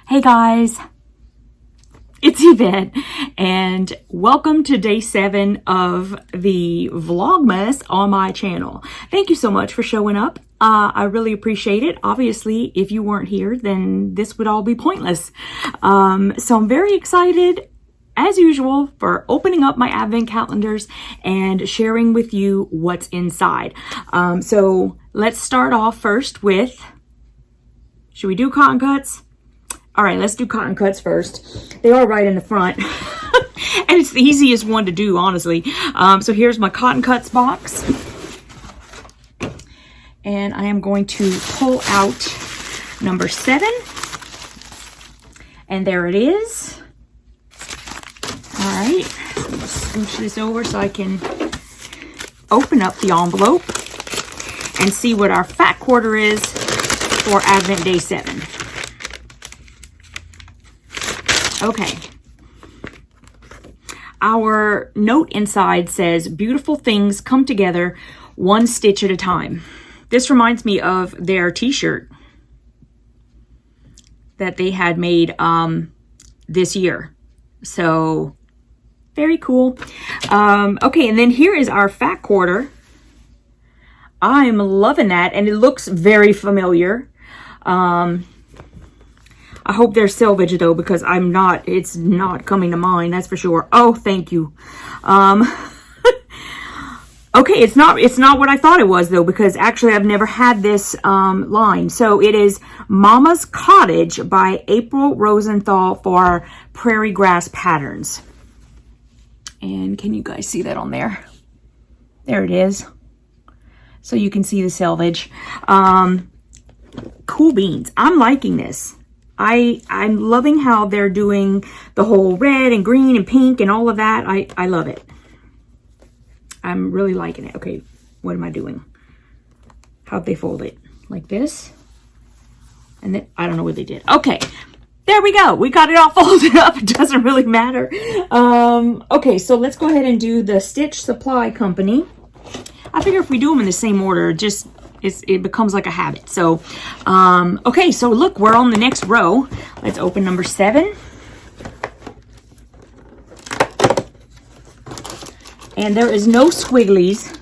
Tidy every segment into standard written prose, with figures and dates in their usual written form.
Hey guys, it's Yvette and welcome to day 7 of the Vlogmas on my channel. Thank you so much for showing up. I really appreciate it. Obviously, if you weren't here, then this would all be pointless. So I'm very excited, as usual, for opening up my advent calendars and sharing with you what's inside. So let's start off first with, should we do cotton cuts? All right, let's do cotton cuts first. They are right in the front. And it's the easiest one to do, honestly. So here's my cotton cuts box. And I am going to pull out number 7. And there it is. All right, so I'm gonna scooch this over so I can open up the envelope and see what our fat quarter is for Advent Day 7. Okay. Our note inside says, beautiful things come together one stitch at a time. This reminds me of their t-shirt that they had made this year. So, very cool. Okay, and then here is our fat quarter. I'm loving that, and it looks very familiar. I hope they're salvage though, because it's not coming to mind, that's for sure. Oh, thank you. Okay, it's not what I thought it was though, because actually I've never had this line. So it is Mama's Cottage by April Rosenthal for Prairie Grass Patterns. And can you guys see that on there? There it is. So you can see the selvage. Cool beans. I'm liking this. I'm loving how they're doing the whole red and green and pink and all of that. I love it. I'm really liking it. Okay, what am I doing? How'd they fold it? Like this? And then, I don't know what they did. Okay, there we go. We got it all folded up. It doesn't really matter. Okay, so let's go ahead and do the Stitch Supply Company. I figure if we do them in the same order, it becomes like a habit. So, okay, so look, we're on the next row. Let's open number 7. And there is no squigglies.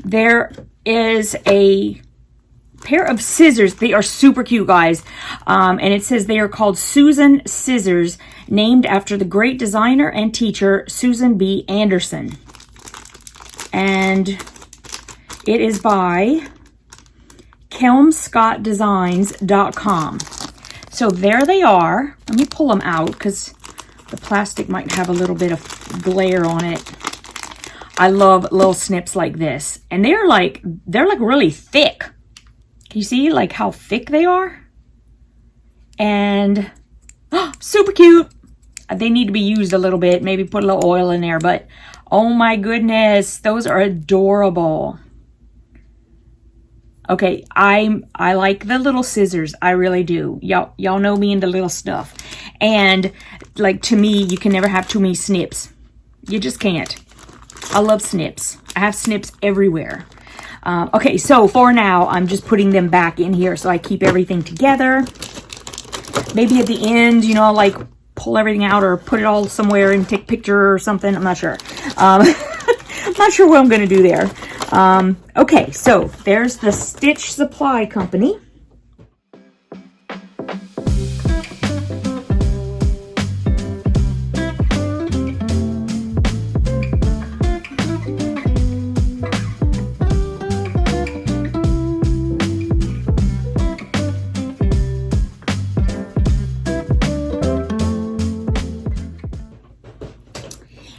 There is a pair of scissors. They are super cute, guys. And it says they are called Susan Scissors, named after the great designer and teacher, Susan B. Anderson. And it is by kelmscottdesigns.com. So there they are. Let me pull them out because the plastic might have a little bit of glare on it. I love little snips like this. And they're like really thick. Can you see like how thick they are? And super cute. They need to be used a little bit. Maybe put a little oil in there. But oh my goodness, those are adorable. Okay, I like the little scissors. I really do. Y'all know me and the little stuff. And like, to me, you can never have too many snips. You just can't. I love snips. I have snips everywhere. Okay, so for now, I'm just putting them back in here so I keep everything together. Maybe at the end, you know, like pull everything out or put it all somewhere and take a picture or something. I'm not sure. I'm not sure what I'm going to do there. Okay, so there's the Stitch Supply Company.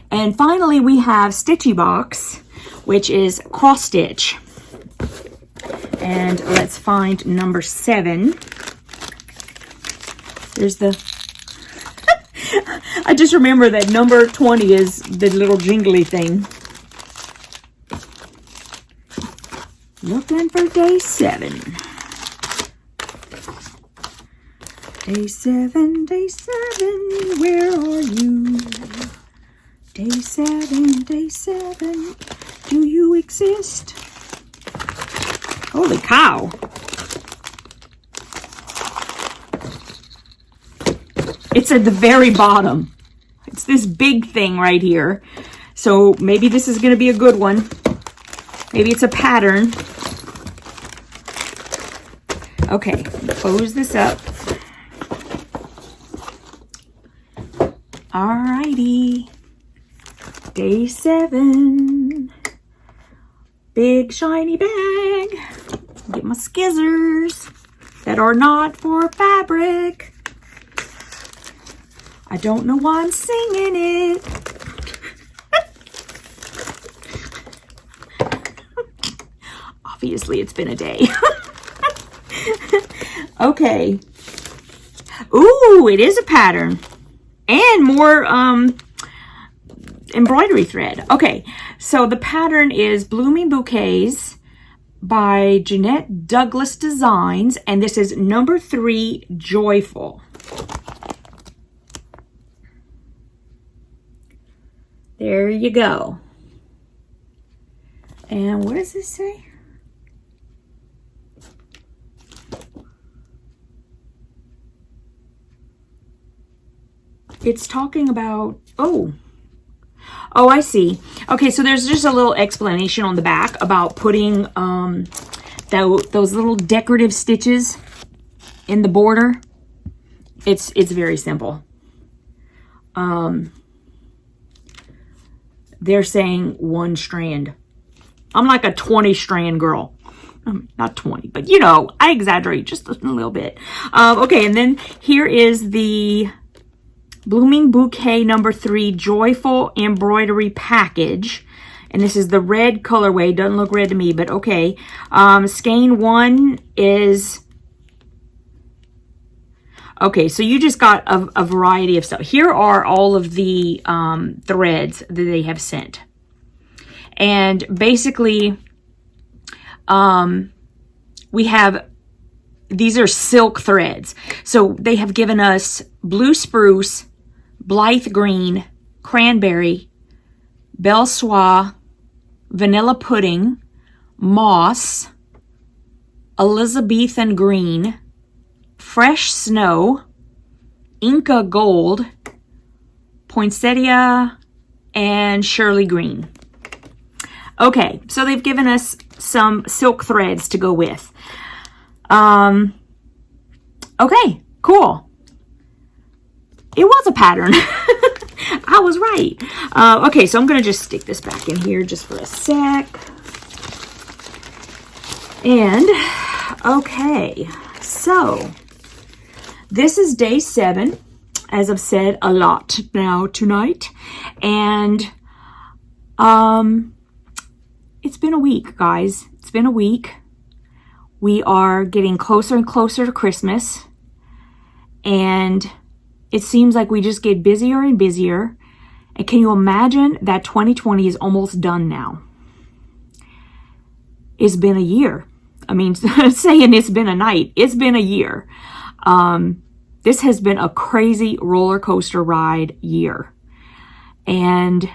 And finally, we have Stitchy Box, which is cross stitch. And let's find number 7. There's the... I just remember that number 20 is the little jingly thing. Looking for day 7. Day 7, day 7, where are you? Day 7, do you exist? Holy cow. It's at the very bottom. It's this big thing right here. So maybe this is going to be a good one. Maybe it's a pattern. Okay, close this up. Alrighty. Day 7. Big shiny bag. Get my skizzers that are not for fabric. I don't know why I'm singing it. Obviously, it's been a day. Okay. Ooh, it is a pattern. And more embroidery thread. Okay, so the pattern is Blooming Bouquets by Jeanette Douglas Designs. And this is number 3, Joyful. There you go. And what does this say? It's talking about, oh, I see. Okay, so there's just a little explanation on the back about putting those little decorative stitches in the border. It's very simple. They're saying 1 strand. I'm like a 20 strand girl. Not 20, but you know, I exaggerate just a little bit. Okay, and then here is the Blooming Bouquet number 3 Joyful Embroidery Package. And this is the red colorway. Doesn't look red to me, but okay. Skein 1 is... Okay, so you just got a variety of stuff. Here are all of the threads that they have sent. And basically, we have... These are silk threads. So they have given us blue spruce, Blythe green, cranberry, belle soie, vanilla pudding, moss, Elizabethan green, fresh snow, Inca gold, poinsettia, and Shirley green. Okay, so they've given us some silk threads to go with. Okay, cool. It was a pattern. I was right. Okay, so I'm going to just stick this back in here just for a sec. And, okay, so this is day 7, as I've said a lot now tonight. And, it's been a week, guys. It's been a week. We are getting closer and closer to Christmas. And it seems like we just get busier and busier. And can you imagine that 2020 is almost done now? It's been a year. I mean, saying it's been a night. It's been a year. This has been a crazy roller coaster ride year. And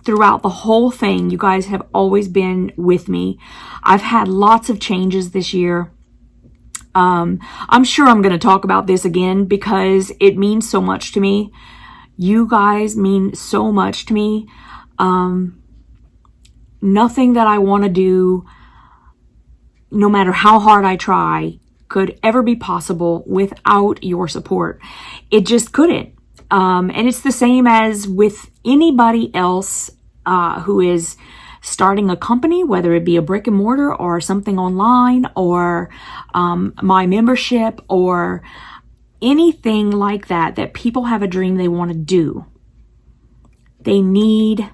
throughout the whole thing, you guys have always been with me. I've had lots of changes this year. I'm sure I'm going to talk about this again because it means so much to me. You guys mean so much to me. Nothing that I want to do, no matter how hard I try, could ever be possible without your support. It just couldn't. And it's the same as with anybody else who is starting a company, whether it be a brick and mortar or something online or my membership or anything like that, that people have a dream they want to do. They need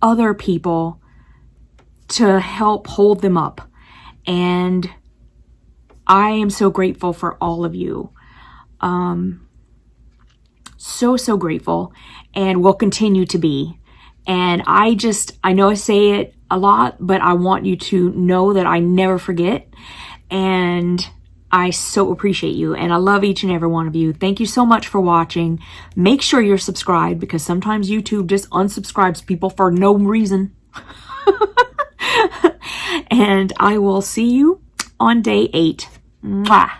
other people to help hold them up. And I am so grateful for all of you. So grateful, and will continue to be. And I know I say it a lot, but I want you to know that I never forget. And I so appreciate you. And I love each and every one of you. Thank you so much for watching. Make sure you're subscribed, because sometimes YouTube just unsubscribes people for no reason. And I will see you on day 8. Mwah.